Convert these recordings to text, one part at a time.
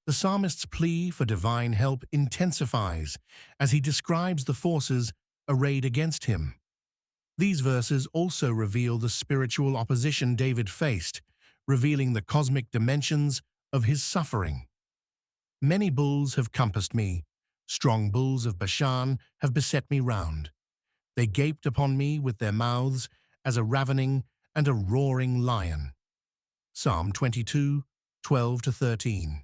The psalmist's plea for divine help intensifies as he describes the forces arrayed against him. These verses also reveal the spiritual opposition David faced, revealing the cosmic dimensions of his suffering. Many bulls have compassed me, strong bulls of Bashan have beset me round. They gaped upon me with their mouths as a ravening and a roaring lion. Psalm 22, 12-13.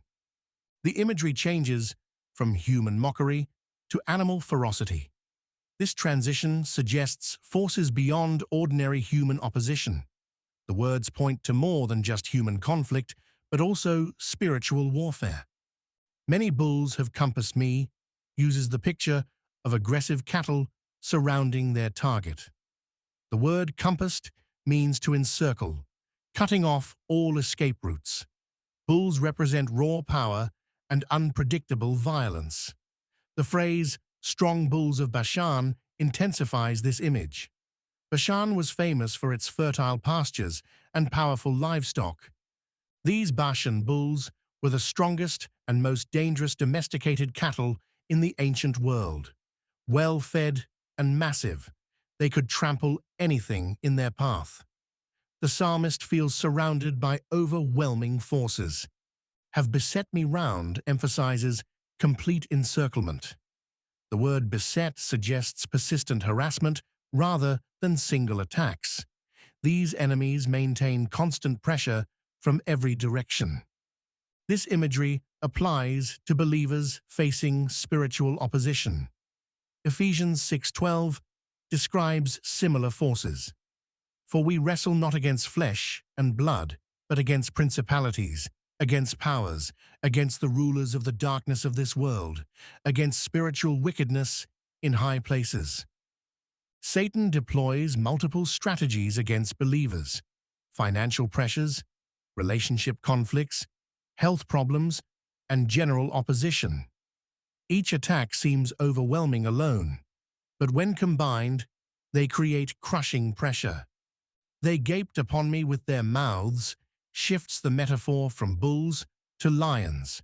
The imagery changes from human mockery to animal ferocity. This transition suggests forces beyond ordinary human opposition. The words point to more than just human conflict, but also spiritual warfare. Many bulls have compassed me uses the picture of aggressive cattle surrounding their target. The word compassed means to encircle, cutting off all escape routes. Bulls represent raw power and unpredictable violence. The phrase, strong bulls of Bashan, intensifies this image. Bashan was famous for its fertile pastures and powerful livestock. These Bashan bulls were the strongest and most dangerous domesticated cattle in the ancient world. Well-fed and massive, they could trample anything in their path. The psalmist feels surrounded by overwhelming forces. Have beset me round emphasizes complete encirclement. The word beset suggests persistent harassment rather than single attacks. These enemies maintain constant pressure from every direction. This imagery applies to believers facing spiritual opposition. Ephesians 6:12 describes similar forces. For we wrestle not against flesh and blood, but against principalities, against powers, against the rulers of the darkness of this world, against spiritual wickedness in high places. Satan deploys multiple strategies against believers: financial pressures, relationship conflicts, health problems, and general opposition. Each attack seems overwhelming alone, but when combined, they create crushing pressure. They gaped upon me with their mouths shifts the metaphor from bulls to lions.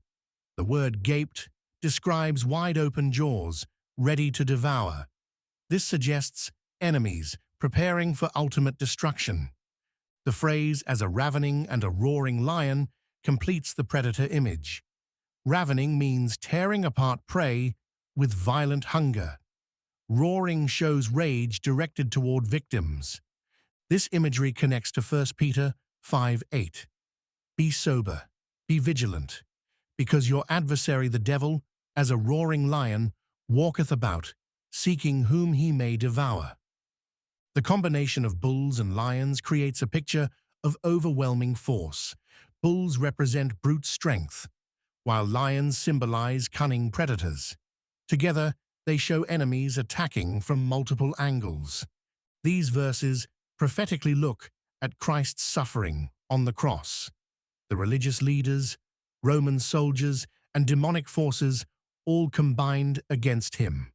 The word gaped describes wide-open jaws, ready to devour. This suggests enemies preparing for ultimate destruction. The phrase as a ravening and a roaring lion completes the predator image. Ravening means tearing apart prey with violent hunger. Roaring shows rage directed toward victims. This imagery connects to 1 Peter 5:8. Be sober, be vigilant, because your adversary the devil, as a roaring lion, walketh about, seeking whom he may devour. The combination of bulls and lions creates a picture of overwhelming force. Bulls represent brute strength, while lions symbolize cunning predators. Together, they show enemies attacking from multiple angles. These verses prophetically look at Christ's suffering on the cross. The religious leaders, Roman soldiers, and demonic forces all combined against him.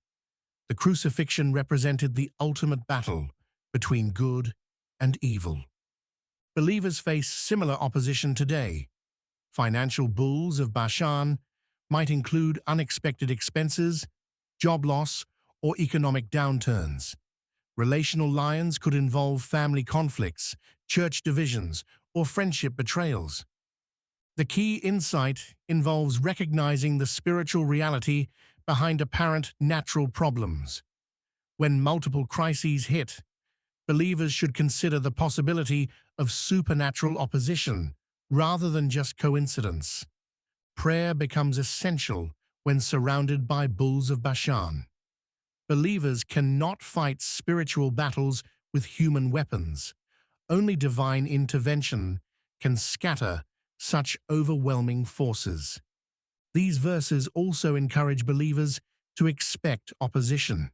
The crucifixion represented the ultimate battle between good and evil. Believers face similar opposition today. Financial bulls of Bashan might include unexpected expenses, job loss, or economic downturns. Relational lions could involve family conflicts, church divisions, or friendship betrayals. The key insight involves recognizing the spiritual reality behind apparent natural problems. When multiple crises hit, believers should consider the possibility of supernatural opposition rather than just coincidence. Prayer becomes essential when surrounded by bulls of Bashan. Believers cannot fight spiritual battles with human weapons. Only divine intervention can scatter such overwhelming forces. These verses also encourage believers to expect opposition.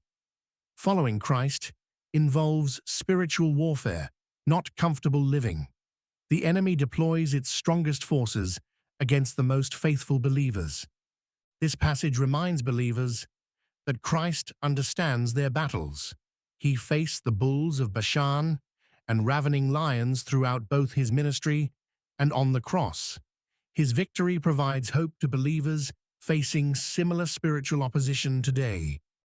Following Christ involves spiritual warfare, not comfortable living. The enemy deploys its strongest forces against the most faithful believers. This passage reminds believers that Christ understands their battles. He faced the bulls of Bashan and ravening lions throughout both his ministry and on the cross. His victory provides hope to believers facing similar spiritual opposition today.